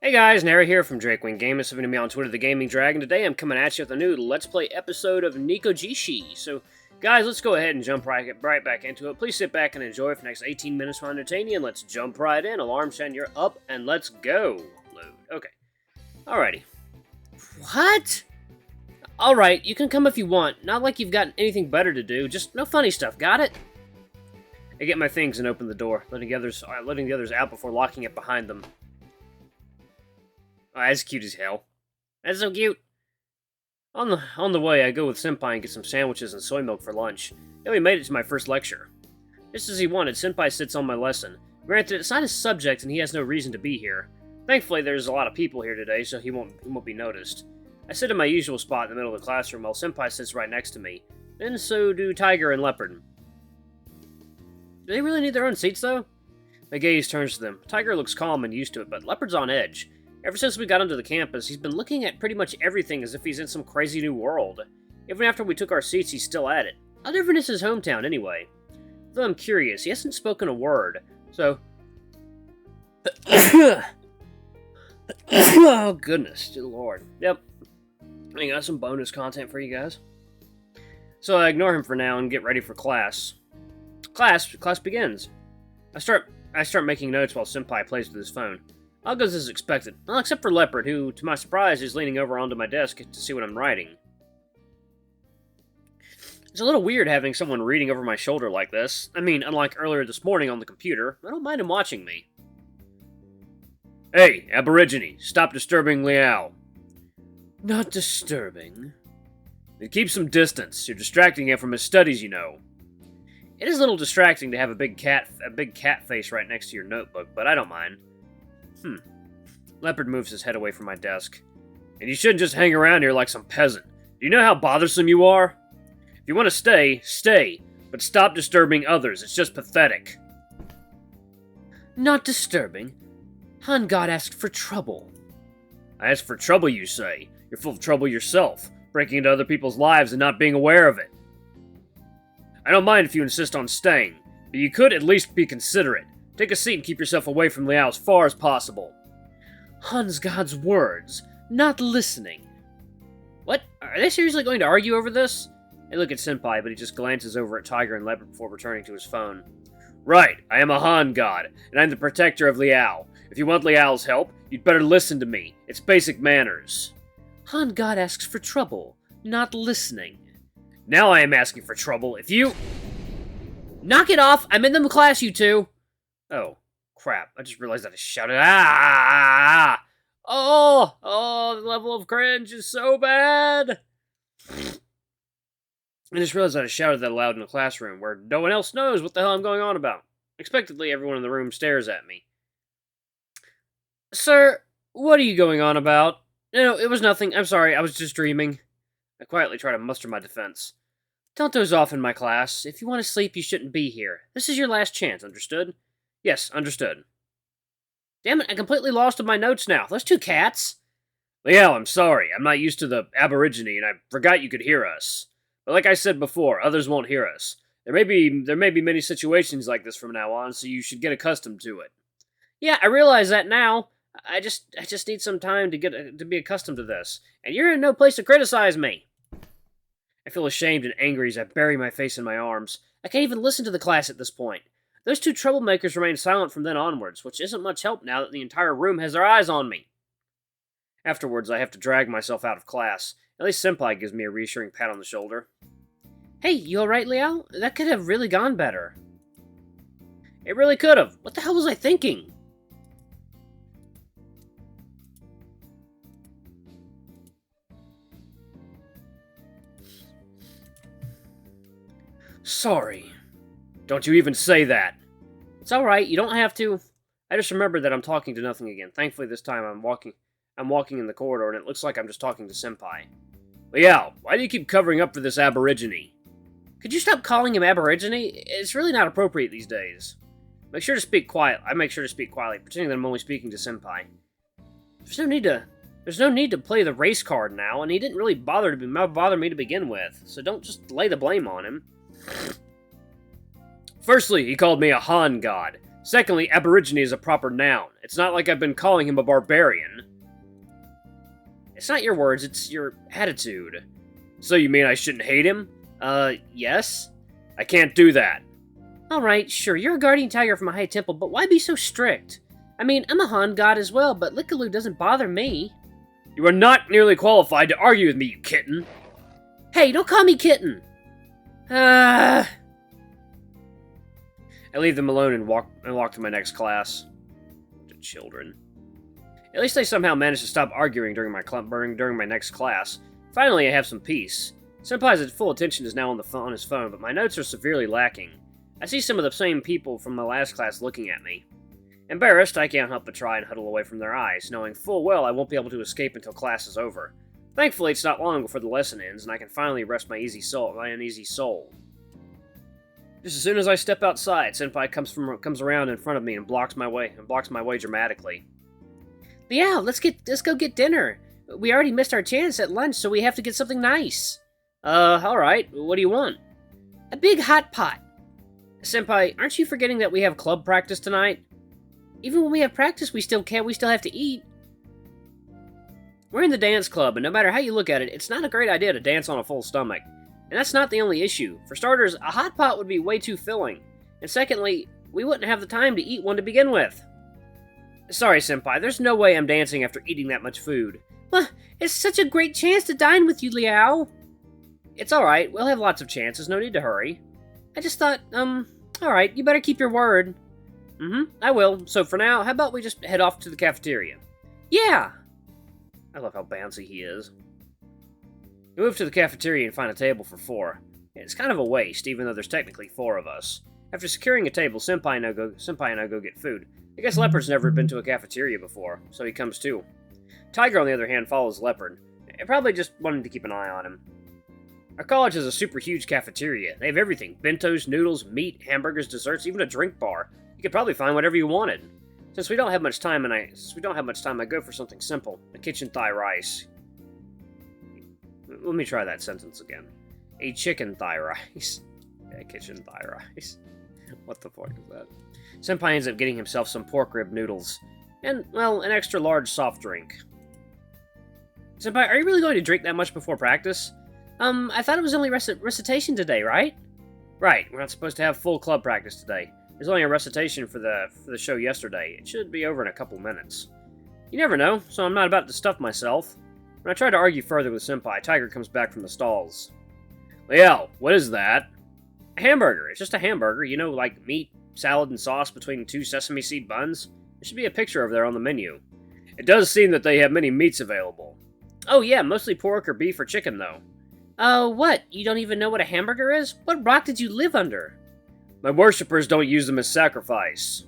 Hey guys, Nary here from Drakewing Gaming, something to me on Twitter, the Gaming Dragon. Today I'm coming at you with a new Let's Play episode of Nekojishi. So, guys, let's go ahead and jump right back into it. Please sit back and enjoy for the next 18 minutes for entertaining, and let's jump right in. Alarm sound, you're up, and let's go. Load. Okay. Alrighty. What? Alright, you can come if you want. Not like you've got anything better to do. Just no funny stuff, got it? I get my things and open the door, letting the others out before locking it behind them. Oh, that's cute as hell. That's so cute. On the way, I go with Senpai and get some sandwiches and soy milk for lunch. Then we made it to my first lecture. Just as he wanted, Senpai sits on my lesson. Granted, it's not his subject and he has no reason to be here. Thankfully, there's a lot of people here today, so he won't be noticed. I sit in my usual spot in the middle of the classroom while Senpai sits right next to me. Then so do Tiger and Leopard. Do they really need their own seats, though? My gaze turns to them. Tiger looks calm and used to it, but Leopard's on edge. Ever since we got onto the campus, he's been looking at pretty much everything as if he's in some crazy new world. Even after we took our seats, he's still at it. How different is his hometown, anyway? Though I'm curious, he hasn't spoken a word, so... Oh, goodness, dear Lord. Yep. I got some bonus content for you guys. So I ignore him for now and get ready for class. Class begins. I start making notes while Senpai plays with his phone. All goes as expected, well, except for Leopard, who, to my surprise, is leaning over onto my desk to see what I'm writing. It's a little weird having someone reading over my shoulder like this. I mean, unlike earlier this morning on the computer, I don't mind him watching me. Hey, Aborigine, stop disturbing Liao. Not disturbing. Keep some distance. You're distracting him from his studies, you know. It is a little distracting to have a big cat face right next to your notebook, but I don't mind. Leopard moves his head away from my desk. And you shouldn't just hang around here like some peasant. Do you know how bothersome you are? If you want to stay, stay. But stop disturbing others. It's just pathetic. Not disturbing. Han God asked for trouble. I asked for trouble, you say? You're full of trouble yourself, breaking into other people's lives and not being aware of it. I don't mind if you insist on staying, but you could at least be considerate. Take a seat and keep yourself away from Liao as far as possible. Han's God's words, not listening. What? Are they seriously going to argue over this? I look at Senpai, but he just glances over at Tiger and Leopard before returning to his phone. Right, I am a Han God, and I'm the protector of Liao. If you want Liao's help, you'd better listen to me. It's basic manners. Han God asks for trouble, not listening. Now I am asking for trouble. If you... Knock it off! I'm in the class, you two! Oh, crap. I just realized that I shouted, ah! Oh, the level of cringe is so bad! I just realized that I shouted that aloud in the classroom, where no one else knows what the hell I'm going on about. Expectedly, everyone in the room stares at me. Sir, what are you going on about? No, it was nothing. I'm sorry, I was just dreaming. I quietly try to muster my defense. Don't doze off in my class. If you want to sleep, you shouldn't be here. This is your last chance, understood? Yes, understood. Damn it, I completely lost my notes now. Those two cats. Liao, I'm sorry. I'm not used to the Aborigine, and I forgot you could hear us. But like I said before, others won't hear us. There may be many situations like this from now on, so you should get accustomed to it. Yeah, I realize that now. I just need some time to be accustomed to this. And you're in no place to criticize me. I feel ashamed and angry as I bury my face in my arms. I can't even listen to the class at this point. Those two troublemakers remain silent from then onwards, which isn't much help now that the entire room has their eyes on me. Afterwards, I have to drag myself out of class. At least Senpai gives me a reassuring pat on the shoulder. Hey, you alright, Liao? That could have really gone better. It really could have. What the hell was I thinking? Sorry. Don't you even say that. It's alright, you don't have to. I just remembered that I'm talking to nothing again. Thankfully this time I'm walking in the corridor and it looks like I'm just talking to Senpai. Liao, why do you keep covering up for this Aborigine? Could you stop calling him Aborigine? It's really not appropriate these days. I make sure to speak quietly, pretending that I'm only speaking to Senpai. There's no need to play the race card now, and he didn't really bother me to begin with, so don't just lay the blame on him. Firstly, he called me a Han God. Secondly, aborigine is a proper noun. It's not like I've been calling him a barbarian. It's not your words, it's your attitude. So you mean I shouldn't hate him? Yes? I can't do that. Alright, sure, you're a guardian tiger from a high temple, but why be so strict? I mean, I'm a Han god as well, but Lickaloo doesn't bother me. You are not nearly qualified to argue with me, you kitten. Hey, don't call me kitten! I leave them alone and walk to my next class. The children. At least I somehow managed to stop arguing during my next class. Finally, I have some peace. Senpai's full attention is now on his phone, but my notes are severely lacking. I see some of the same people from my last class looking at me. Embarrassed, I can't help but try and huddle away from their eyes, knowing full well I won't be able to escape until class is over. Thankfully, it's not long before the lesson ends, and I can finally rest my uneasy soul. Just as soon as I step outside, Senpai comes around in front of me and blocks my way dramatically. Yeah, let's go get dinner. We already missed our chance at lunch, so we have to get something nice. Alright. What do you want? A big hot pot. Senpai, aren't you forgetting that we have club practice tonight? Even when we have practice, we still have to eat. We're in the dance club, and no matter how you look at it, it's not a great idea to dance on a full stomach. And that's not the only issue. For starters, a hot pot would be way too filling. And secondly, we wouldn't have the time to eat one to begin with. Sorry, Senpai, there's no way I'm dancing after eating that much food. Well, it's such a great chance to dine with you, Liao. It's alright, we'll have lots of chances, no need to hurry. I just thought, alright, you better keep your word. I will. So for now, how about we just head off to the cafeteria? Yeah! I love how bouncy he is. We move to the cafeteria and find a table for 4. It's kind of a waste, even though there's technically 4 of us. After securing a table, Senpai and I go get food. I guess Leopard's never been to a cafeteria before, so he comes too. Tiger, on the other hand, follows Leopard. I probably just wanted to keep an eye on him. Our college has a super huge cafeteria. They have everything. Bentos, noodles, meat, hamburgers, desserts, even a drink bar. You could probably find whatever you wanted. Since we don't have much time, I go for something simple. A kitchen thigh rice. Let me try that sentence again. A chicken thigh rice. A kitchen thigh rice. What the fuck is that? Senpai ends up getting himself some pork rib noodles. And, well, an extra large soft drink. Senpai, are you really going to drink that much before practice? I thought it was only recitation today, right? Right, we're not supposed to have full club practice today. There's only a recitation for the show yesterday. It should be over in a couple minutes. You never know, so I'm not about to stuff myself. When I try to argue further with Senpai, Tiger comes back from the stalls. Liao, what is that? A hamburger. It's just a hamburger, you know, like meat, salad, and sauce between 2 sesame seed buns. There should be a picture of there on the menu. It does seem that they have many meats available. Oh yeah, mostly pork or beef or chicken, though. What? You don't even know what a hamburger is? What rock did you live under? My worshippers don't use them as sacrifice.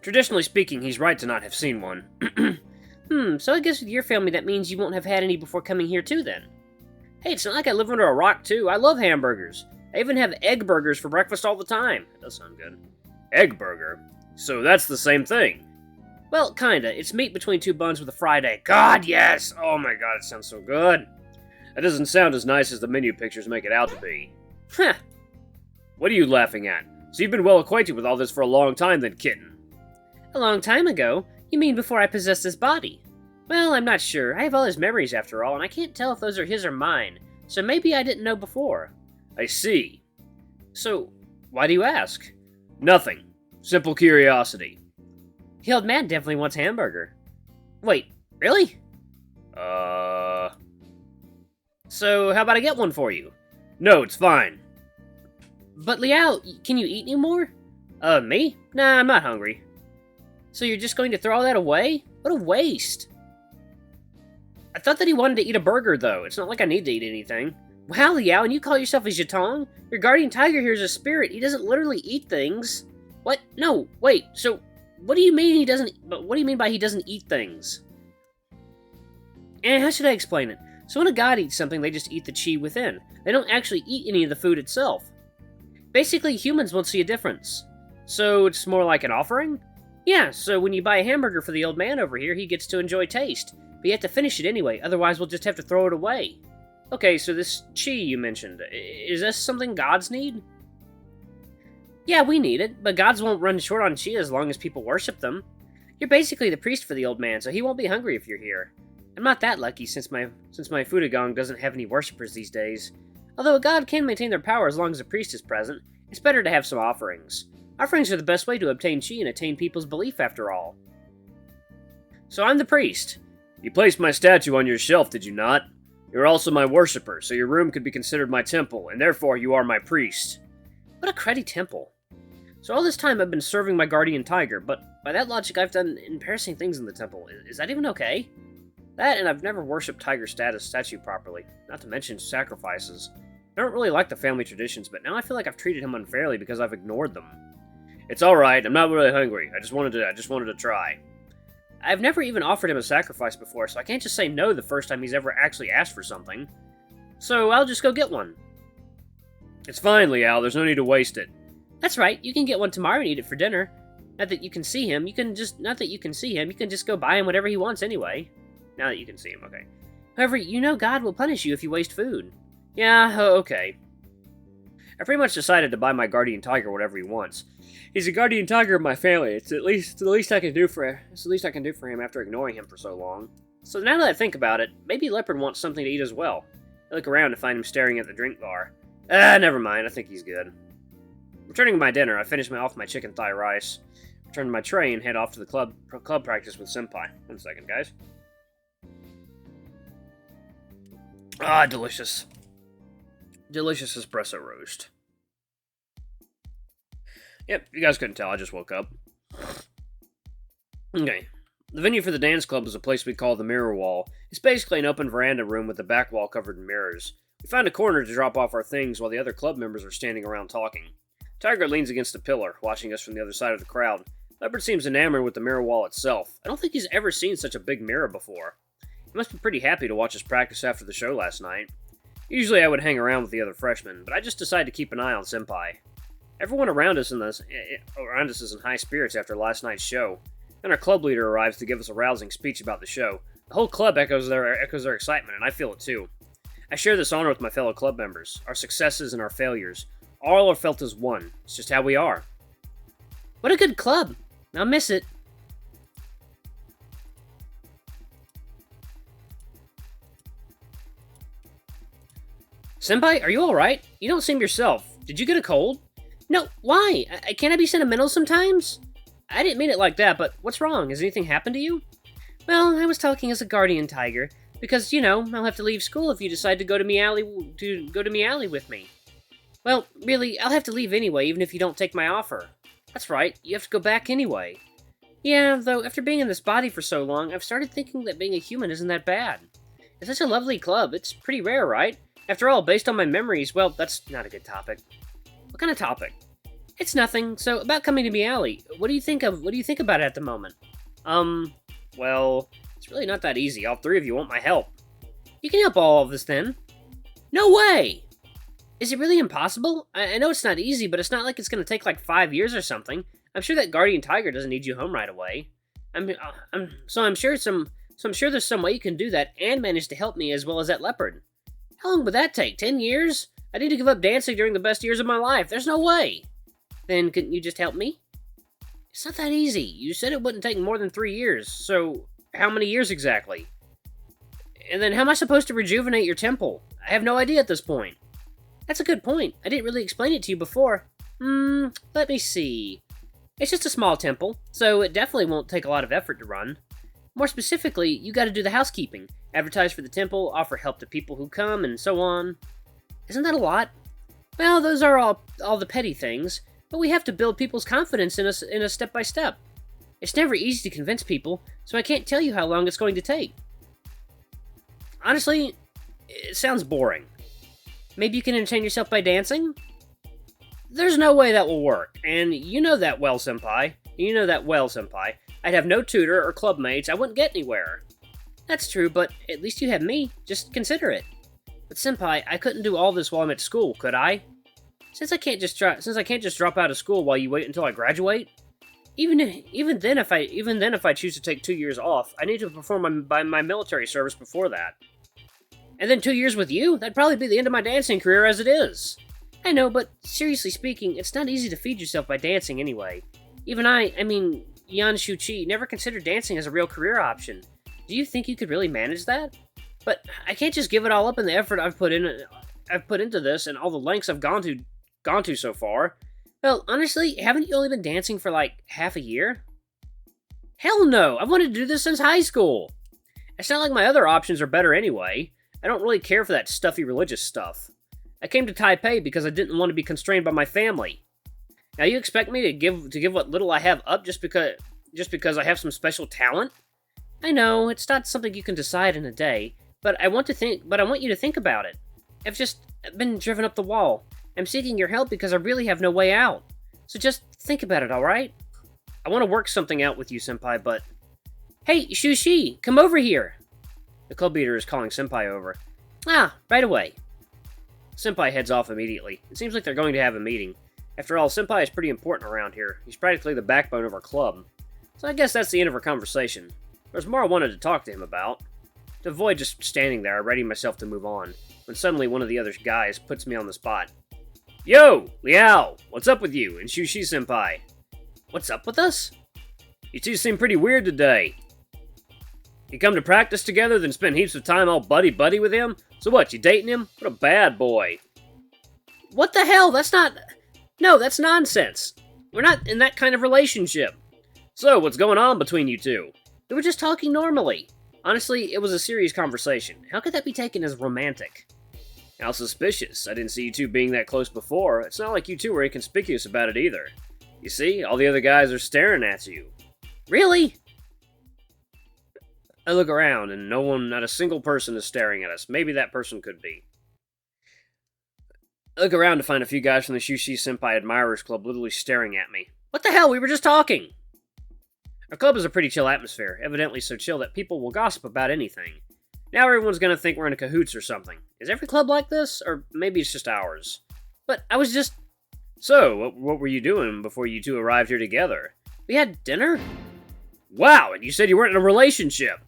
Traditionally speaking, he's right to not have seen one. So I guess with your family that means you won't have had any before coming here too, then. Hey, it's not like I live under a rock, too. I love hamburgers. I even have egg burgers for breakfast all the time. That does sound good. Egg burger? So that's the same thing. Well, kinda. It's meat between 2 buns with a fried egg. God, yes! Oh my god, it sounds so good. That doesn't sound as nice as the menu pictures make it out to be. Huh. What are you laughing at? So you've been well acquainted with all this for a long time then, kitten. A long time ago? You mean before I possessed this body? Well, I'm not sure. I have all his memories after all, and I can't tell if those are his or mine. So maybe I didn't know before. I see. So, why do you ask? Nothing. Simple curiosity. The old man definitely wants hamburger. Wait, really? So, how about I get one for you? No, it's fine. But Liao, can you eat any more? Me? Nah, I'm not hungry. So you're just going to throw all that away? What a waste. I thought that he wanted to eat a burger, though. It's not like I need to eat anything. Wow, Liao, and you call yourself a Zhitong? Your guardian tiger here is a spirit. He doesn't literally eat things. What? No, wait, so what do you mean he doesn't... But what do you mean by he doesn't eat things? How should I explain it? So when a god eats something, they just eat the chi within. They don't actually eat any of the food itself. Basically, humans won't see a difference. So it's more like an offering? Yeah, so when you buy a hamburger for the old man over here, he gets to enjoy taste. but you have to finish it anyway, otherwise we'll just have to throw it away. Okay, so this chi you mentioned, is this something gods need? Yeah, we need it, but gods won't run short on chi as long as people worship them. You're basically the priest for the old man, so he won't be hungry if you're here. I'm not that lucky since my Fudagong doesn't have any worshippers these days. Although a god can maintain their power as long as a priest is present, it's better to have some offerings. Offerings are the best way to obtain chi and attain people's belief after all. So I'm the priest. You placed my statue on your shelf, did you not? You're also my worshipper, so your room could be considered my temple, and therefore you are my priest. What a cruddy temple. So all this time I've been serving my guardian tiger, but by that logic I've done embarrassing things in the temple. Is that even okay? That, and I've never worshipped tiger statue properly, not to mention sacrifices. I don't really like the family traditions, but now I feel like I've treated him unfairly because I've ignored them. It's alright, I'm not really hungry. I just wanted to try. I've never even offered him a sacrifice before, so I can't just say no the first time he's ever actually asked for something. So I'll just go get one. It's fine, Liao, there's no need to waste it. That's right, you can get one tomorrow and eat it for dinner. Not that you can see him, you can just go buy him whatever he wants anyway. Now that you can see him, okay. However, you know God will punish you if you waste food. Yeah, okay. I pretty much decided to buy my guardian tiger whatever he wants. He's a guardian tiger of my family. It's the least I can do for him after ignoring him for so long. So now that I think about it, maybe Leopard wants something to eat as well. I look around to find him staring at the drink bar. Never mind, I think he's good. Returning to my dinner, I finish off my chicken thigh rice, return to my tray, and head off to the club practice with Senpai. 1 second, guys. Delicious. Delicious espresso roast. Yep, you guys couldn't tell, I just woke up. Okay. The venue for the dance club is a place we call the Mirror Wall. It's basically an open veranda room with the back wall covered in mirrors. We found a corner to drop off our things while the other club members are standing around talking. Tiger leans against a pillar, watching us from the other side of the crowd. Leopard seems enamored with the mirror wall itself. I don't think he's ever seen such a big mirror before. He must be pretty happy to watch us practice after the show last night. Usually I would hang around with the other freshmen, but I just decided to keep an eye on Senpai. Everyone around us is in high spirits after last night's show. Then our club leader arrives to give us a rousing speech about the show. The whole club echoes their excitement, and I feel it too. I share this honor with my fellow club members. Our successes and our failures. All are felt as one. It's just how we are. What a good club. I'll miss it. Senpai, are you alright? You don't seem yourself. Did you get a cold? No, why? Can't I be sentimental sometimes? I didn't mean it like that, but what's wrong? Has anything happened to you? Well, I was talking as a guardian tiger, because, you know, I'll have to leave school if you decide to go to Meowly with me. Well, really, I'll have to leave anyway, even if you don't take my offer. That's right, you have to go back anyway. Yeah, though, after being in this body for so long, I've started thinking that being a human isn't that bad. It's such a lovely club, it's pretty rare, right? After all, based on my memories, well, that's not a good topic. What kind of topic? It's nothing, so about coming to Meowly, what do you think about it at the moment? Well, it's really not that easy. All three of you want my help. You can help all of us then. No way! Is it really impossible? I know it's not easy, but it's not like it's going to take like 5 years or something. I'm sure that Guardian Tiger doesn't need you home right away. I'm sure there's some way you can do that and manage to help me as well as that leopard. How long would that take? 10 years? I need to give up dancing during the best years of my life. There's no way. Then couldn't you just help me? It's not that easy. You said it wouldn't take more than 3 years. So how many years exactly? And then how am I supposed to rejuvenate your temple? I have no idea at this point. That's a good point. I didn't really explain it to you before. Let me see. It's just a small temple, so it definitely won't take a lot of effort to run. More specifically, you gotta do the housekeeping, advertise for the temple, offer help to people who come, and so on. Isn't that a lot? Well, those are all the petty things, but we have to build people's confidence in us in a step-by-step. It's never easy to convince people, so I can't tell you how long it's going to take. Honestly, it sounds boring. Maybe you can entertain yourself by dancing? There's no way that will work, and you know that well, Senpai. I'd have no tutor or clubmates, I wouldn't get anywhere. That's true, but at least you have me. Just consider it. But Senpai, I couldn't do all this while I'm at school, could I? Since I can't just drop out of school while you wait until I graduate? even then, if I choose to take 2 years off, I need to perform my military service before that. And then 2 years with you? That'd probably be the end of my dancing career as it is. I know, but seriously speaking, it's not easy to feed yourself by dancing anyway. Even I mean, Yan Shuqi, never considered dancing as a real career option. Do you think you could really manage that? But I can't just give it all up in the effort I've put into this and all the lengths I've gone to so far. Well, honestly, haven't you only been dancing for like half a year? Hell no! I've wanted to do this since high school! It's not like my other options are better anyway. I don't really care for that stuffy religious stuff. I came to Taipei because I didn't want to be constrained by my family. Now you expect me to give what little I have up just because I have some special talent? I know, it's not something you can decide in a day, but I want you to think about it. I've just been driven up the wall. I'm seeking your help because I really have no way out. So just think about it, alright? I want to work something out with you, Senpai, but... Hey, Shushi, come over here! The club leader is calling Senpai over. Ah, right away. Senpai heads off immediately. It seems like they're going to have a meeting. After all, Senpai is pretty important around here. He's practically the backbone of our club. So I guess that's the end of our conversation. There's more I wanted to talk to him about. To avoid just standing there, I ready myself to move on, when suddenly one of the other guys puts me on the spot. Yo, Liao, what's up with you and Shushi Senpai? What's up with us? You two seem pretty weird today. You come to practice together, then spend heaps of time all buddy-buddy with him? So what, you dating him? What a bad boy. What the hell? That's not... No, that's nonsense. We're not in that kind of relationship. So, what's going on between you two? We were just talking normally. Honestly, it was a serious conversation. How could that be taken as romantic? How suspicious. I didn't see you two being that close before. It's not like you two were inconspicuous about it either. You see, all the other guys are staring at you. Really? I look around, and not a single person is staring at us. Maybe that person could be. I look around to find a few guys from the Shushi Senpai Admirers Club literally staring at me. What the hell? We were just talking! Our club is a pretty chill atmosphere, evidently so chill that people will gossip about anything. Now everyone's gonna think we're in a cahoots or something. Is every club like this? Or maybe it's just ours. But I was just... So, what were you doing before you two arrived here together? We had dinner? Wow, and you said you weren't in a relationship!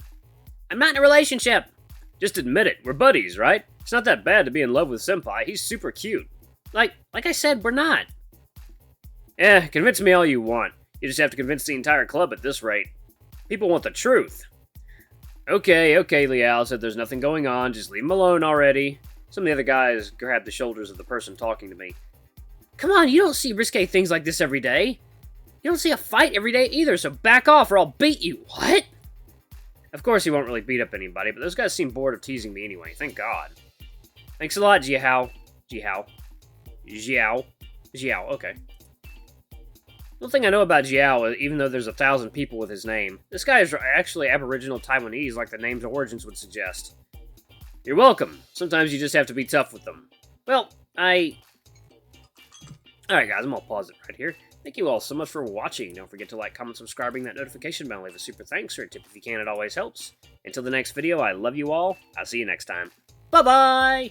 I'm not in a relationship! Just admit it, we're buddies, right? It's not that bad to be in love with Senpai, he's super cute. Like I said, we're not. Convince me all you want. You just have to convince the entire club at this rate. People want the truth. Okay, Liao said there's nothing going on, just leave him alone already. Some of the other guys grabbed the shoulders of the person talking to me. Come on, you don't see risque things like this every day. You don't see a fight every day either, so back off or I'll beat you. What? Of course he won't really beat up anybody, but those guys seem bored of teasing me anyway, thank God. Thanks a lot, Jiao, okay. One thing I know about Jiao, even though there's 1,000 people with his name, this guy is actually Aboriginal Taiwanese like the name's origins would suggest. You're welcome. Sometimes you just have to be tough with them. Well, Alright guys, I'm gonna pause it right here. Thank you all so much for watching. Don't forget to like, comment, subscribing, that notification bell, leave a super thanks or a tip if you can, it always helps. Until the next video, I love you all. I'll see you next time. Bye-bye!